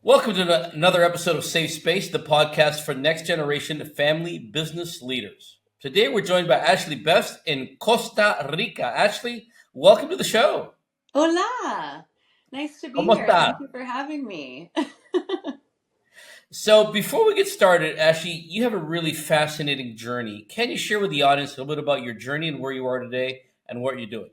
Welcome to another episode of Safe Space, the podcast for next generation family business leaders. Today we're joined by Ashley Best in Costa Rica. Ashley, welcome to the show. Hola! Nice to be ¿Cómo here. está? Thank you for having me. So before we get started, Ashley, you have a really fascinating journey. Can you share with the audience a little bit about your journey and where you are today and what you're doing?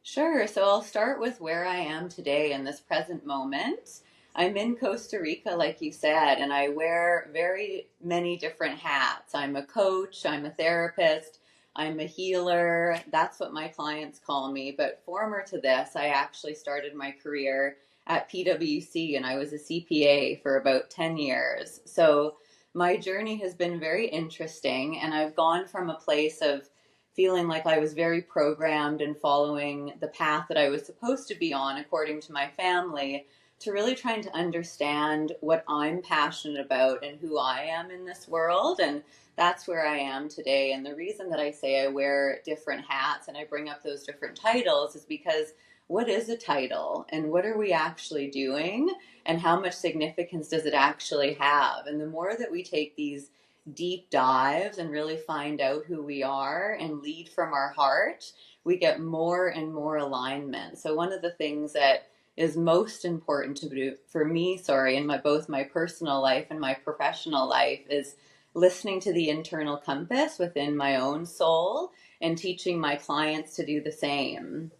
Sure. So I'll start with where I am today in this present moment. I'm in Costa Rica, like you said, and I wear very many different hats. I'm a coach, I'm a therapist, I'm a healer. That's what my clients call me. But former to this, I actually started my career at PwC and I was a CPA for about 10 years. So my journey has been very interesting, and I've gone from a place of feeling like I was very programmed and following the path that I was supposed to be on according to my family, to really trying to understand what I'm passionate about and who I am in this world. And that's where I am today. And the reason that I say I wear different hats and I bring up those different titles is because what is a title and what are we actually doing and how much significance does it actually have? And the more that we take these deep dives and really find out who we are and lead from our heart, we get more and more alignment. So one of the things that is most important to do for me, in both my personal life and my professional life, is listening to the internal compass within my own soul and teaching my clients to do the same.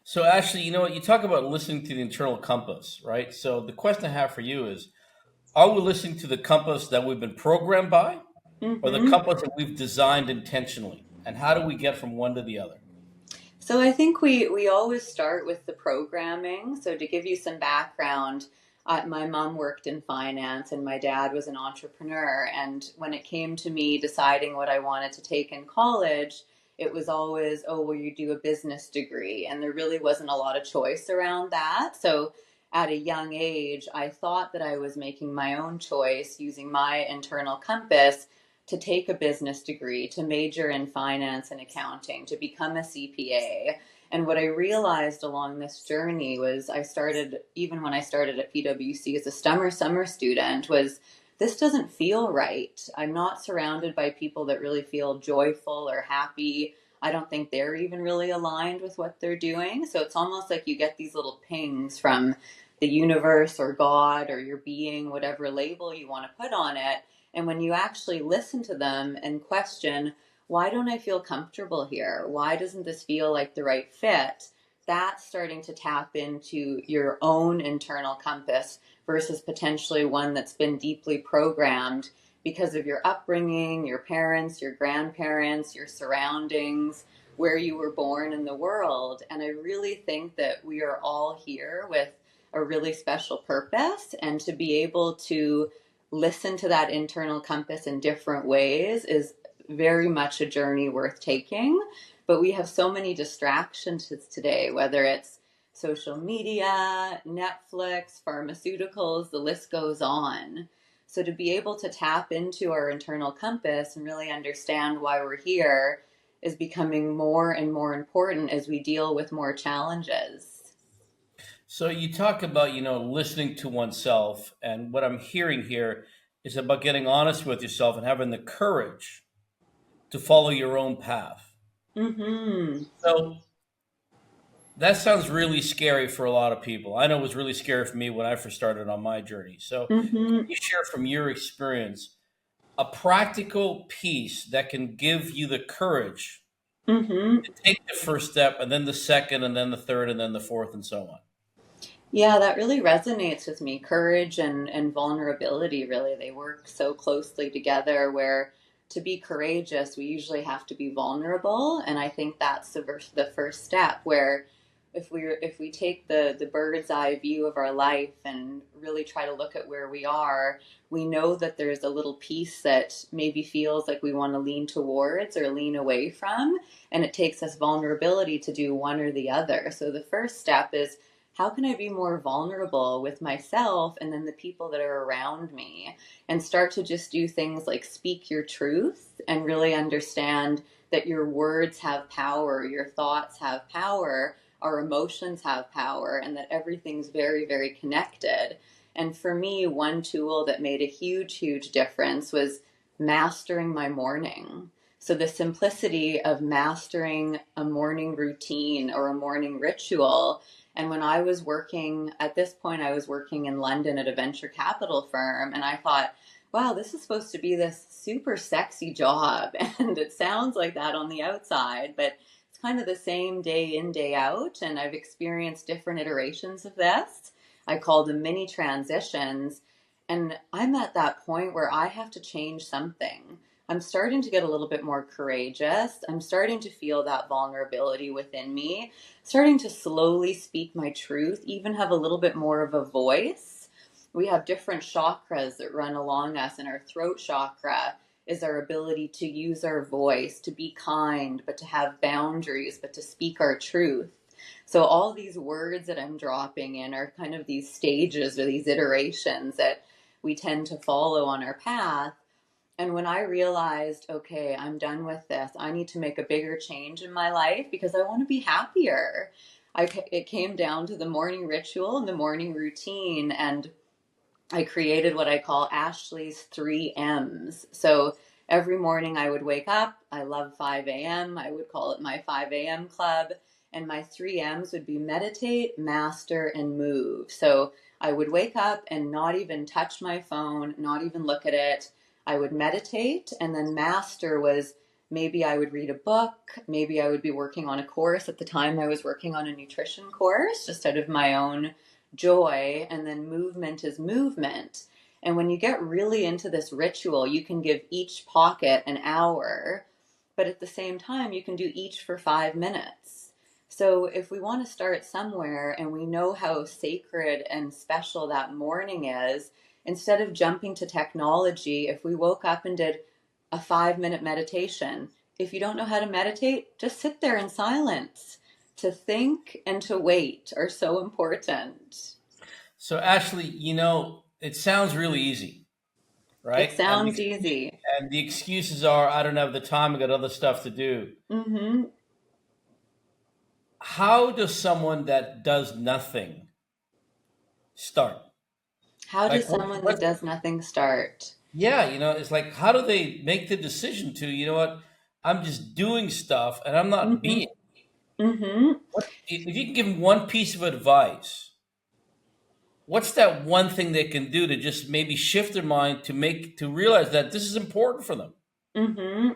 So Ashley, you know what? You talk about listening to the internal compass, right? So the question I have for you is, are we listening to the compass that we've been programmed by or the Mm-hmm. compass that we've designed intentionally? And how do we get from one to the other? So I think we always start with the programming. So to give you some background, my mom worked in finance and my dad was an entrepreneur. And when it came to me deciding what I wanted to take in college, it was always, oh, will you do a business degree? And there really wasn't a lot of choice around that. So at a young age, I thought that I was making my own choice using my internal compass to take a business degree, to major in finance and accounting, to become a CPA. And what I realized along this journey was even when I started at PwC as a summer student, was this doesn't feel right. I'm not surrounded by people that really feel joyful or happy. I don't think they're even really aligned with what they're doing. So it's almost like you get these little pings from the universe or God or your being, whatever label you want to put on it. And when you actually listen to them and question, why don't I feel comfortable here? Why doesn't this feel like the right fit? That's starting to tap into your own internal compass versus potentially one that's been deeply programmed because of your upbringing, your parents, your grandparents, your surroundings, where you were born in the world. And I really think that we are all here with a really special purpose, and to be able to listen to that internal compass in different ways is very much a journey worth taking. But we have so many distractions today, whether it's social media, Netflix, pharmaceuticals, the list goes on. So to be able to tap into our internal compass and really understand why we're here is becoming more and more important as we deal with more challenges. So you talk about, listening to oneself, and what I'm hearing here is about getting honest with yourself and having the courage to follow your own path. Mm-hmm. So that sounds really scary for a lot of people. I know it was really scary for me when I first started on my journey. So can Mm-hmm. you share from your experience a practical piece that can give you the courage Mm-hmm. to take the first step and then the second and then the third and then the fourth and so on? Yeah, that really resonates with me. Courage and vulnerability, really, they work so closely together where to be courageous, we usually have to be vulnerable. And I think that's the first step where if we take the bird's eye view of our life and really try to look at where we are, we know that there's a little piece that maybe feels like we want to lean towards or lean away from. And it takes us vulnerability to do one or the other. So the first step is, how can I be more vulnerable with myself and then the people that are around me, and start to just do things like speak your truth and really understand that your words have power, your thoughts have power, our emotions have power, and that everything's very, very connected. And for me, one tool that made a huge, huge difference was mastering my morning. So the simplicity of mastering a morning routine or a morning ritual. And when I was working, at this point, I was working in London at a venture capital firm, and I thought, wow, this is supposed to be this super sexy job. And it sounds like that on the outside, but it's kind of the same day in, day out. And I've experienced different iterations of this. I call them mini transitions. And I'm at that point where I have to change something. I'm starting to get a little bit more courageous. I'm starting to feel that vulnerability within me, starting to slowly speak my truth, even have a little bit more of a voice. We have different chakras that run along us, and our throat chakra is our ability to use our voice, to be kind, but to have boundaries, but to speak our truth. So all these words that I'm dropping in are kind of these stages or these iterations that we tend to follow on our path. And when I realized, okay, I'm done with this, I need to make a bigger change in my life because I want to be happier. It came down to the morning ritual and the morning routine, and I created what I call Ashley's 3 M's. So every morning I would wake up. I love 5 a.m. I would call it my 5 a.m. club. And my 3 M's would be meditate, master, and move. So I would wake up and not even touch my phone, not even look at it. I would meditate. And then master was maybe I would read a book. Maybe I would be working on a course. At the time, I was working on a nutrition course just out of my own joy. And then movement is movement. And when you get really into this ritual, you can give each pocket an hour, but at the same time, you can do each for 5 minutes. So if we want to start somewhere and we know how sacred and special that morning is, instead of jumping to technology, if we woke up and did a 5 minute meditation, if you don't know how to meditate, just sit there in silence. To think and to wait are so important. So, Ashley, it sounds really easy, It right? sounds easy. And the excuses are, I don't have the time, I got other stuff to do. Mm-hmm. How does someone that does nothing start? How Like, does someone that does nothing start? yeah, it's like, how do they make the decision to, I'm just doing stuff and I'm not Mm-hmm. being? Mm-hmm. If you can give them one piece of advice, what's that one thing they can do to just maybe shift their mind to realize that this is important for them? Mm-hmm.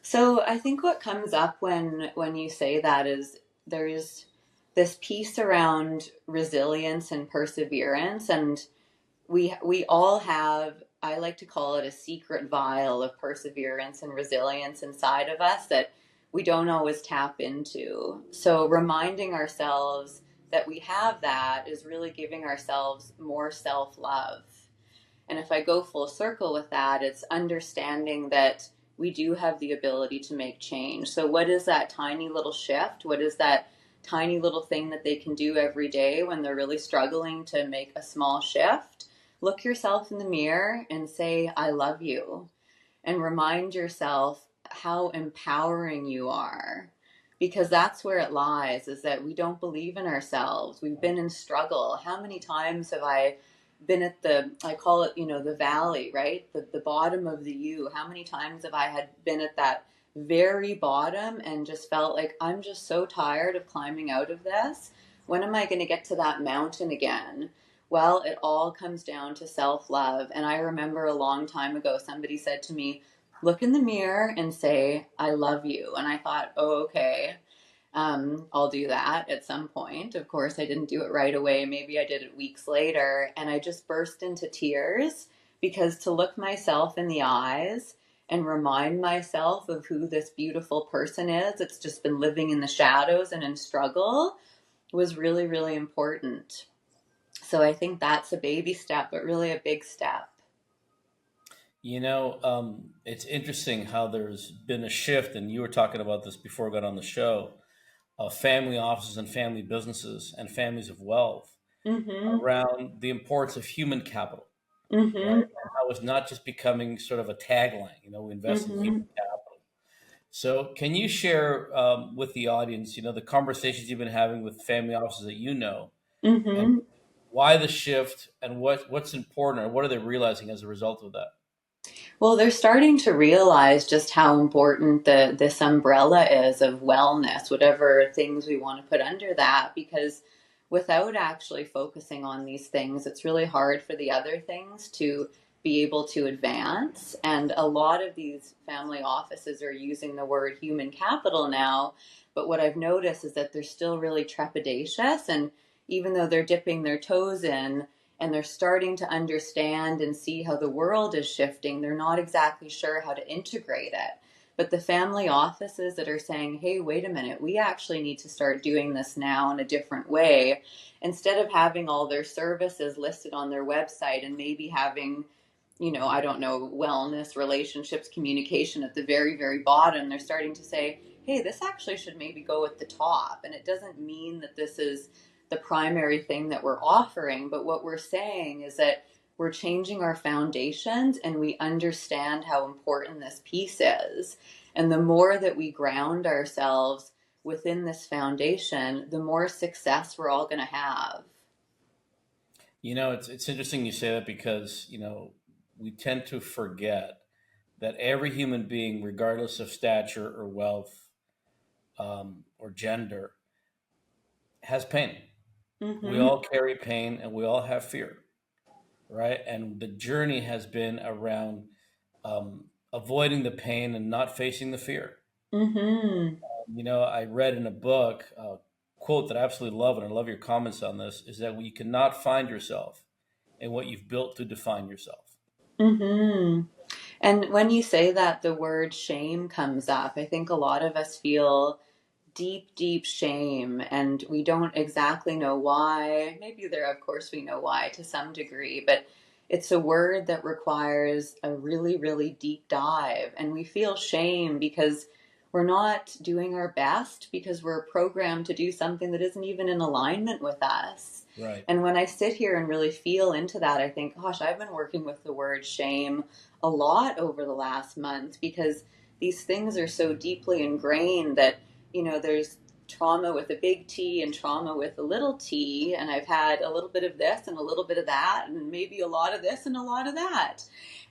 So I think what comes up when you say that is there's this piece around resilience and perseverance, and we all have, I like to call it a secret vial of perseverance and resilience inside of us that we don't always tap into. So reminding ourselves that we have that is really giving ourselves more self-love. And if I go full circle with that, it's understanding that we do have the ability to make change. So what is that tiny little shift? What is that tiny little thing that they can do every day when they're really struggling to make a small shift? Look yourself in the mirror and say, I love you. And remind yourself how empowering you are. Because that's where it lies, is that we don't believe in ourselves. We've been in struggle. How many times have I been at I call it, the valley, right? The bottom of the U. How many times have I had been at that very bottom and just felt like I'm just so tired of climbing out of this? When am I going to get to that mountain again? Well, it all comes down to self love. And I remember a long time ago, somebody said to me, look in the mirror and say, I love you. And I thought, oh, okay. I'll do that at some point. Of course, I didn't do it right away. Maybe I did it weeks later. And I just burst into tears because to look myself in the eyes and remind myself of who this beautiful person is that's just been living in the shadows and in struggle was really, really important. So I think that's a baby step, but really a big step. It's interesting how there's been a shift, and you were talking about this before I got on the show, of family offices and family businesses and families of wealth Mm-hmm. around the importance of human capital, right? Mm-hmm. And how it's not just becoming sort of a tagline, we invest in human Mm-hmm. capital. So, can you share with the audience, the conversations you've been having with family offices that and Mm-hmm. Why the shift, and what's important, or what are they realizing as a result of that? Well, they're starting to realize just how important this umbrella is of wellness, whatever things we want to put under that, because without actually focusing on these things, it's really hard for the other things to be able to advance. And a lot of these family offices are using the word human capital now, but what I've noticed is that they're still really trepidatious, and even though they're dipping their toes in, and they're starting to understand and see how the world is shifting, they're not exactly sure how to integrate it. But the family offices that are saying, hey, wait a minute, we actually need to start doing this now in a different way, instead of having all their services listed on their website and maybe having, I don't know, wellness, relationships, communication at the very, very bottom, they're starting to say, hey, this actually should maybe go at the top. And it doesn't mean that this is the primary thing that we're offering, but what we're saying is that we're changing our foundations and we understand how important this piece is. And the more that we ground ourselves within this foundation, the more success we're all going to have. It's interesting you say that because we tend to forget that every human being, regardless of stature or wealth, or gender, has pain. We Mm-hmm. all carry pain, and we all have fear, right? And the journey has been around avoiding the pain and not facing the fear. Mm-hmm. I read in a book a quote that I absolutely love, and I love your comments on this, is that you cannot find yourself in what you've built to define yourself. Mm-hmm. And when you say that, the word shame comes up. I think a lot of us feel deep, deep shame, and we don't exactly know why. Maybe there, of course, we know why to some degree, but it's a word that requires a really, really deep dive. And we feel shame because we're not doing our best, because we're programmed to do something that isn't even in alignment with us. Right. And when I sit here and really feel into that, I think, gosh, I've been working with the word shame a lot over the last month, because these things are so deeply ingrained that there's trauma with a big T and trauma with a little t, and I've had a little bit of this and a little bit of that, and maybe a lot of this and a lot of that.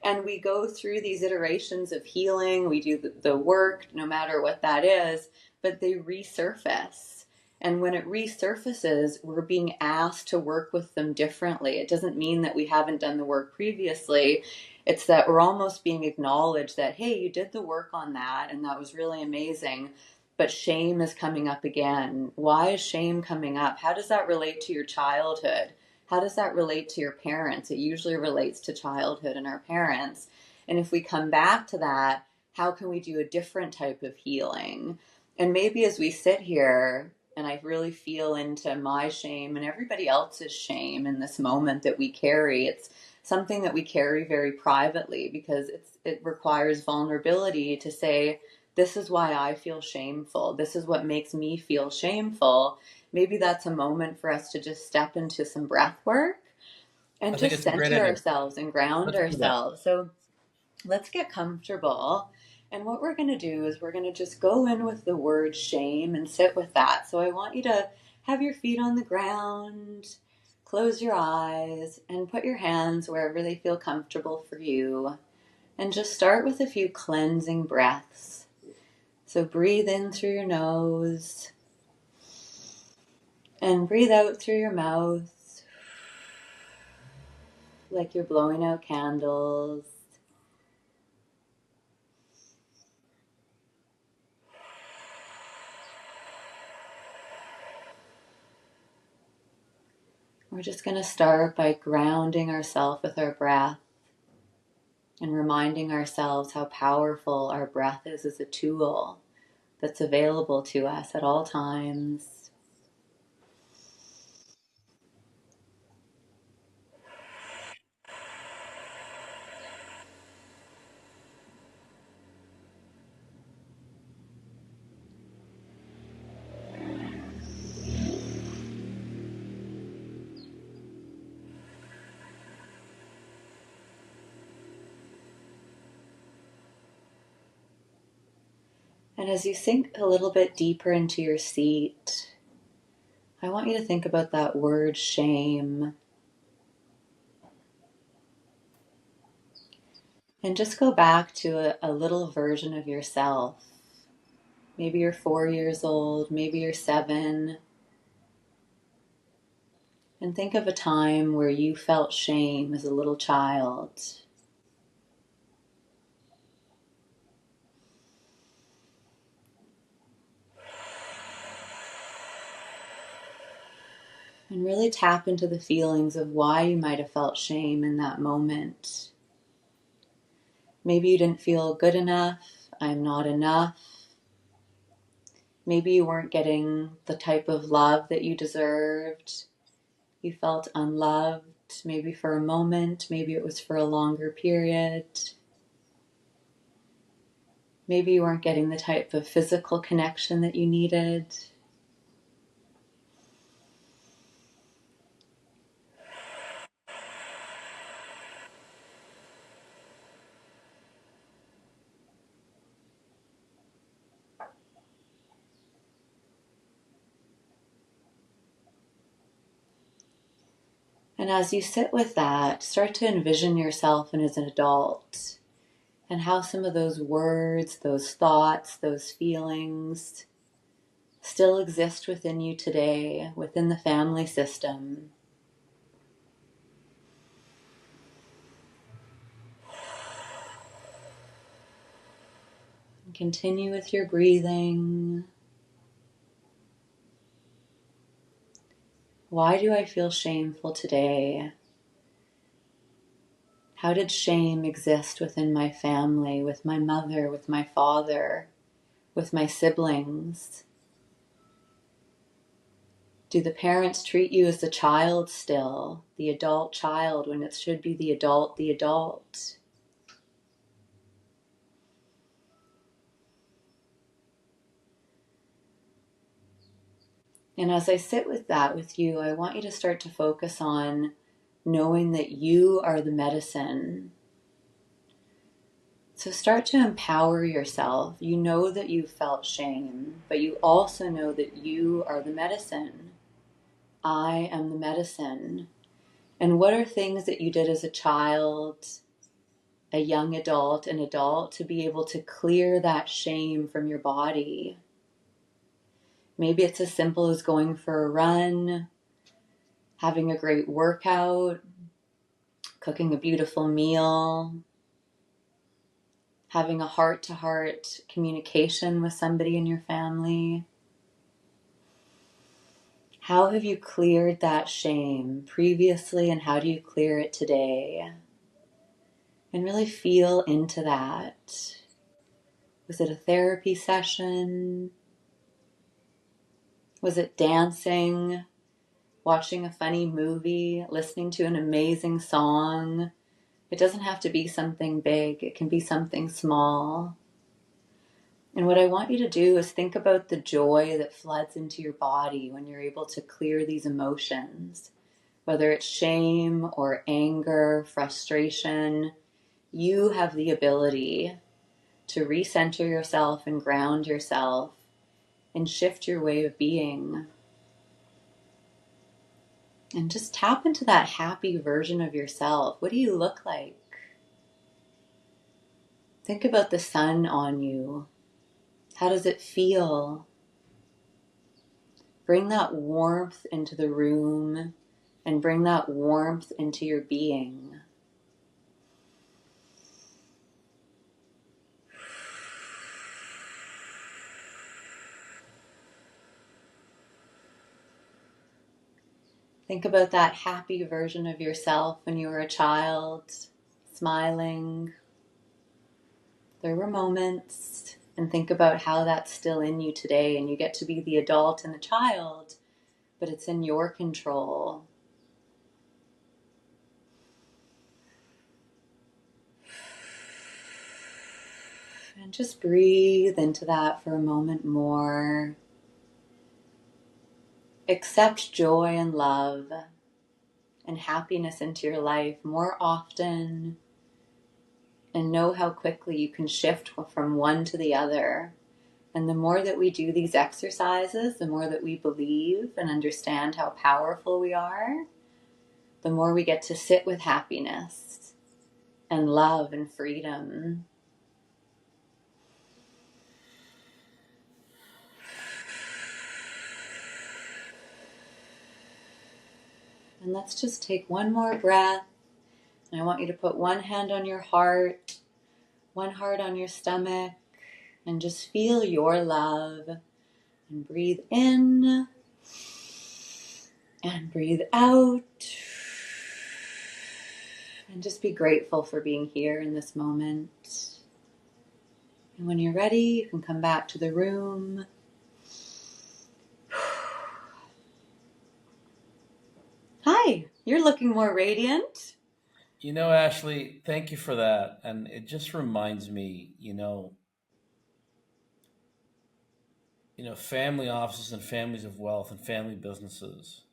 And we go through these iterations of healing. We do the work, no matter what that is, but they resurface. And when it resurfaces, we're being asked to work with them differently. It doesn't mean that we haven't done the work previously. It's that we're almost being acknowledged that, hey, you did the work on that, and that was really amazing, but shame is coming up again. Why is shame coming up? How does that relate to your childhood? How does that relate to your parents? It usually relates to childhood and our parents. And if we come back to that, how can we do a different type of healing? And maybe as we sit here and I really feel into my shame and everybody else's shame in this moment that we carry, it's something that we carry very privately, because it requires vulnerability to say, this is why I feel shameful. This is what makes me feel shameful. Maybe that's a moment for us to just step into some breath work and I think just it's a great center idea. ourselves and ground Let's do that. ourselves. So let's get comfortable. And what we're going to do is we're going to just go in with the word shame and sit with that. So I want you to have your feet on the ground, close your eyes, and put your hands wherever they feel comfortable for you. And just start with a few cleansing breaths. So breathe in through your nose and breathe out through your mouth like you're blowing out candles. We're just going to start by grounding ourselves with our breath and reminding ourselves how powerful our breath is as a tool that's available to us at all times. And as you sink a little bit deeper into your seat, I want you to think about that word shame. And just go back to a little version of yourself. Maybe you're 4 years old, maybe you're 7. And think of a time where you felt shame as a little child. And really tap into the feelings of why you might have felt shame in that moment. Maybe you didn't feel good enough, I'm not enough. Maybe you weren't getting the type of love that you deserved. You felt unloved, maybe for a moment, maybe it was for a longer period. Maybe you weren't getting the type of physical connection that you needed. And as you sit with that, start to envision yourself as an adult and how some of those words, those thoughts, those feelings still exist within you today, within the family system. And continue with your breathing. Why do I feel shameful today? How did shame exist within my family, with my mother, with my father, with my siblings? Do the parents treat you as the child still, the adult child, when it should be the adult, the adult? And as I sit with that with you, I want you to start to focus on knowing that you are the medicine. So start to empower yourself. You know that you felt shame, but you also know that you are the medicine. I am the medicine. And what are things that you did as a child, a young adult, an adult, to be able to clear that shame from your body? Maybe it's as simple as going for a run, having a great workout, cooking a beautiful meal, having a heart-to-heart communication with somebody in your family. How have you cleared that shame previously, and how do you clear it today? And really feel into that. Was it a therapy session? Was it dancing, watching a funny movie, listening to an amazing song? It doesn't have to be something big. It can be something small. And what I want you to do is think about the joy that floods into your body when you're able to clear these emotions. Whether it's shame or anger, frustration, you have the ability to recenter yourself and ground yourself and shift your way of being. And just tap into that happy version of yourself. What do you look like? Think about the sun on you. How does it feel? Bring that warmth into the room and bring that warmth into your being. Think about that happy version of yourself when you were a child, smiling. There were moments, and think about how that's still in you today, and you get to be the adult and the child, but it's in your control. And just breathe into that for a moment more. Accept joy and love and happiness into your life more often, and know how quickly you can shift from one to the other. And the more that we do these exercises, the more that we believe and understand how powerful we are, the more we get to sit with happiness. and love and freedom. And let's just take one more breath. And I want you to put one hand on your heart, one heart on your stomach, and just feel your love. And breathe in and breathe out. And just be grateful for being here in this moment. And when you're ready, you can come back to the room. Hi, you're looking more radiant. Ashley, thank you for that. And it just reminds me, family offices and families of wealth and family businesses.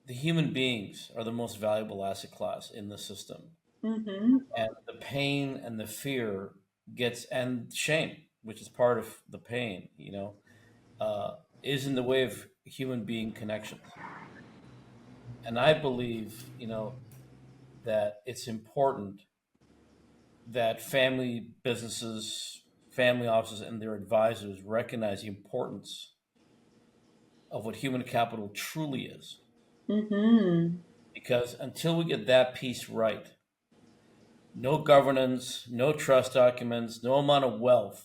The human beings are the most valuable asset class in the system. Mm-hmm. And the pain and the fear and shame, which is part of the pain, is in the way of human being connections. And I believe, that it's important that family businesses, family offices, and their advisors recognize the importance of what human capital truly is. Mm-hmm. Because until we get that piece right, no governance, no trust documents, no amount of wealth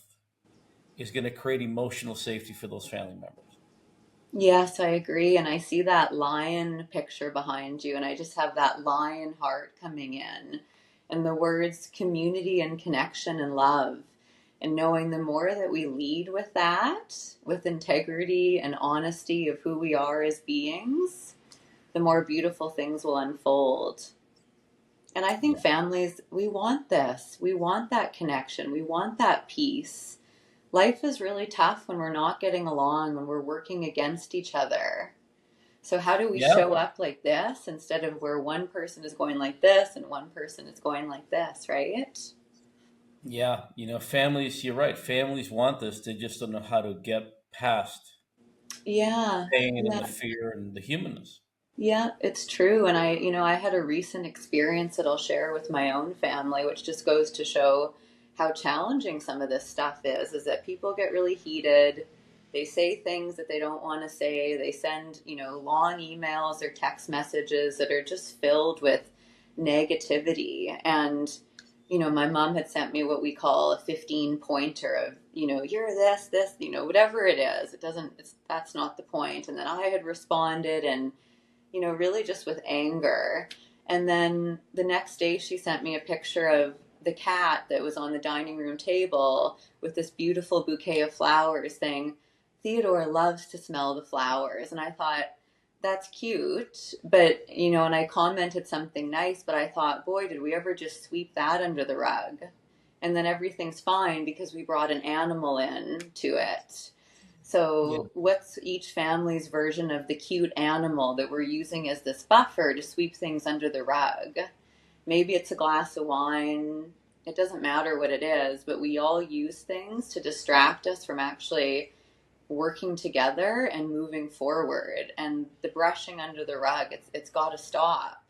is going to create emotional safety for those family members. Yes, I agree. And I see that lion picture behind you, and I just have that lion heart coming in. And the words community and connection and love. And knowing the more that we lead with that, with integrity and honesty of who we are as beings, the more beautiful things will unfold. And I think Yeah. families, we want this. We want that connection. We want that peace. Life is really tough when we're not getting along, when we're working against each other. So, how do we Yeah. show up like this instead of where one person is going like this and one person is going like this, right? Yeah. Families, you're right. Families want this. They just don't know how to get past Yeah, the pain and the yeah, fear and the humanness. yeah, it's true. And I had a recent experience that I'll share with my own family, which just goes to show how challenging some of this stuff is that people get really heated. They say things that they don't want to say. They send, long emails or text messages that are just filled with negativity. And, my mom had sent me what we call a 15 pointer of, you're this, whatever it is. That's not the point. And then I had responded and, really just with anger. And then the next day, she sent me a picture of the cat that was on the dining room table with this beautiful bouquet of flowers saying, Theodore loves to smell the flowers. And I thought, that's cute. But, and I commented something nice, but I thought, boy, did we ever just sweep that under the rug? And then everything's fine because we brought an animal in to it. Yeah. So, what's each family's version of the cute animal that we're using as this buffer to sweep things under the rug? Maybe it's a glass of wine. It doesn't matter what it is, but we all use things to distract us from actually working together and moving forward. And the brushing under the rug, it's got to stop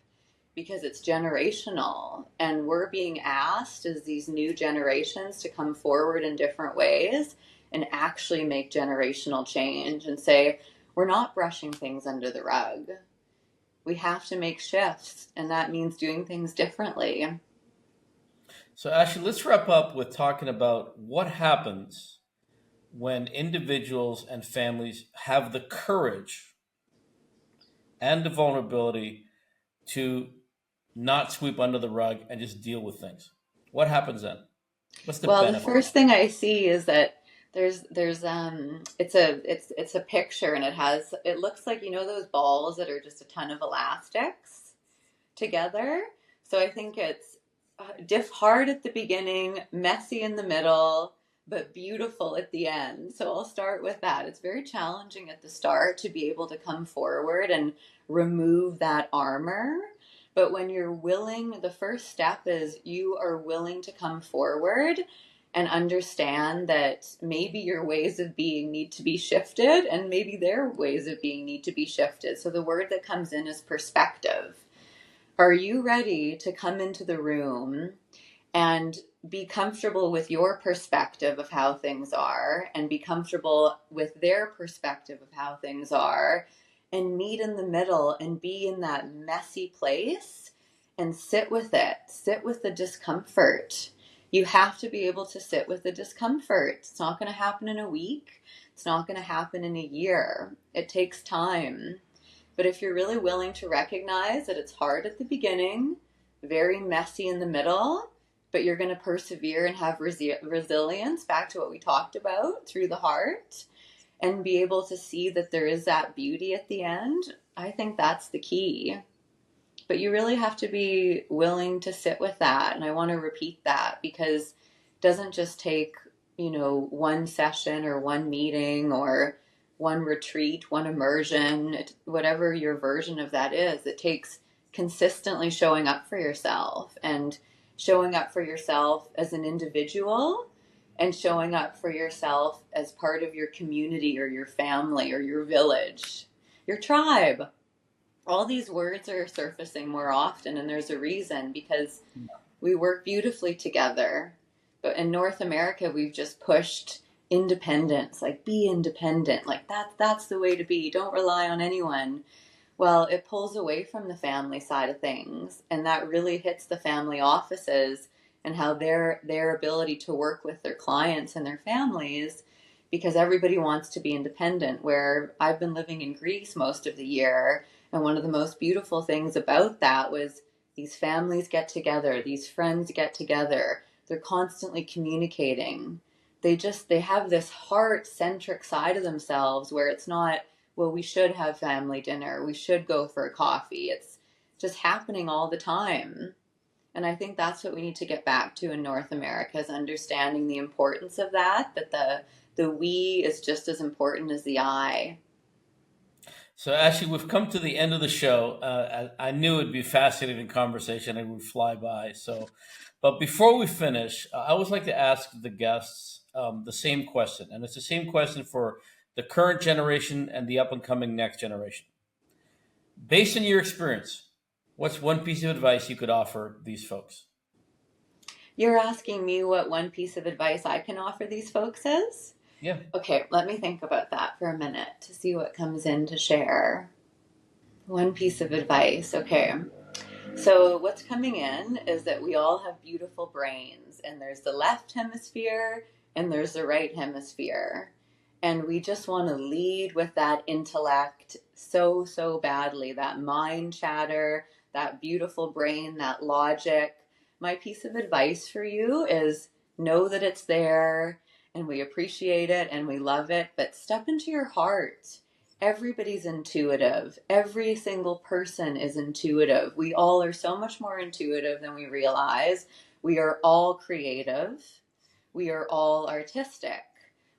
because it's generational. And we're being asked as these new generations to come forward in different ways and actually make generational change and say, we're not brushing things under the rug. We have to make shifts, and that means doing things differently. So, actually, let's wrap up with talking about what happens when individuals and families have the courage and the vulnerability to not sweep under the rug and just deal with things. What happens then? What's the Well, the benefit? first thing I see is that it's a picture, and it looks like, those balls that are just a ton of elastics together. So I think it's diff hard at the beginning, messy in the middle, but beautiful at the end. So I'll start with that. It's very challenging at the start to be able to come forward and remove that armor. But when you're willing, the first step is you are willing to come forward and understand that maybe your ways of being need to be shifted and maybe their ways of being need to be shifted. So the word that comes in is perspective. Are you ready to come into the room and be comfortable with your perspective of how things are and be comfortable with their perspective of how things are and meet in the middle and be in that messy place and sit with it, sit with the discomfort. You have to be able to sit with the discomfort. It's not going to happen in a week. It's not going to happen in a year. It takes time. But if you're really willing to recognize that it's hard at the beginning, very messy in the middle, but you're going to persevere and have resilience, back to what we talked about, through the heart, and be able to see that there is that beauty at the end, I think that's the key. But you really have to be willing to sit with that. And I want to repeat that because it doesn't just take, one session or one meeting or one retreat, one immersion, whatever your version of that is. It takes consistently showing up for yourself and showing up for yourself as an individual and showing up for yourself as part of your community or your family or your village, your tribe. All these words are surfacing more often, and there's a reason, because we work beautifully together. But in North America, we've just pushed independence, like be independent, like that's the way to be. Don't rely on anyone. Well, it pulls away from the family side of things, and that really hits the family offices and how their ability to work with their clients and their families, because everybody wants to be independent. Where I've been living in Greece most of the year, and one of the most beautiful things about that was these families get together, these friends get together, they're constantly communicating. They have this heart centric side of themselves where it's not, well, we should have family dinner, we should go for a coffee. It's just happening all the time. And I think that's what we need to get back to in North America, is understanding the importance of that the we is just as important as the I. So actually, we've come to the end of the show. I knew it'd be a fascinating conversation and it would fly by. So, but before we finish, I always like to ask the guests the same question, and it's the same question for the current generation and the up and coming next generation. Based on your experience, what's one piece of advice you could offer these folks? You're asking me what one piece of advice I can offer these folks is? Yeah. Okay, let me think about that for a minute to see what comes in to share. One piece of advice. Okay. So, what's coming in is that we all have beautiful brains, and there's the left hemisphere and there's the right hemisphere. And we just want to lead with that intellect so, so badly, that mind chatter, that beautiful brain, that logic. My piece of advice for you is know that it's there and we appreciate it and we love it, but step into your heart. Everybody's intuitive. Every single person is intuitive. We all are so much more intuitive than we realize. We are all creative. We are all artistic.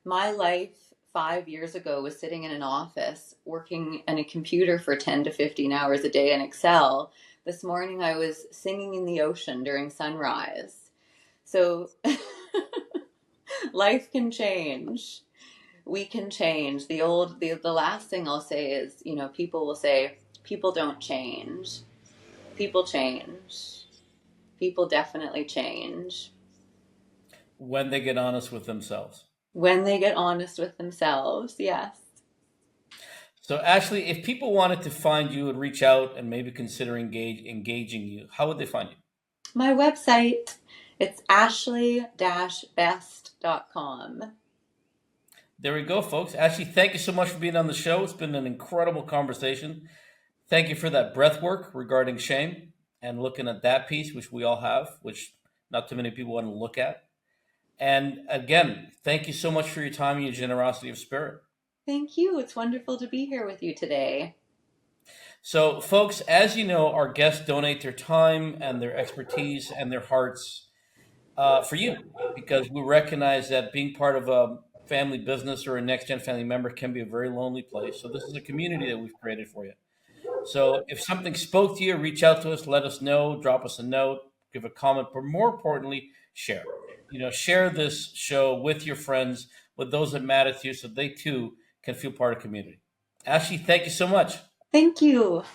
My life 5 years ago was sitting in an office working on a computer for 10 to 15 hours a day in Excel. This morning I was singing in the ocean during sunrise. So life can change. We can change. The last thing I'll say is, people will say people don't change. People change. People definitely change When they get honest with themselves. when they get honest with themselves. Yes. So, Ashley, if people wanted to find you and reach out and maybe consider engaging you, how would they find you? My website, it's ashley-best.com. There we go, folks. Ashley, thank you so much for being on the show. It's been an incredible conversation. Thank you for that breath work regarding shame and looking at that piece, which we all have, which not too many people want to look at. And again, thank you so much for your time and your generosity of spirit. Thank you. It's wonderful to be here with you today. So, folks, as you know, our guests donate their time and their expertise and their hearts for you because we recognize that being part of a family business or a next gen family member can be a very lonely place. So, this is a community that we've created for you. So, if something spoke to you, reach out to us, let us know, drop us a note, give a comment, but more importantly, share. Share this show with your friends, with those that matter to you, so they too can feel part of community. Ashley, thank you so much. Thank you.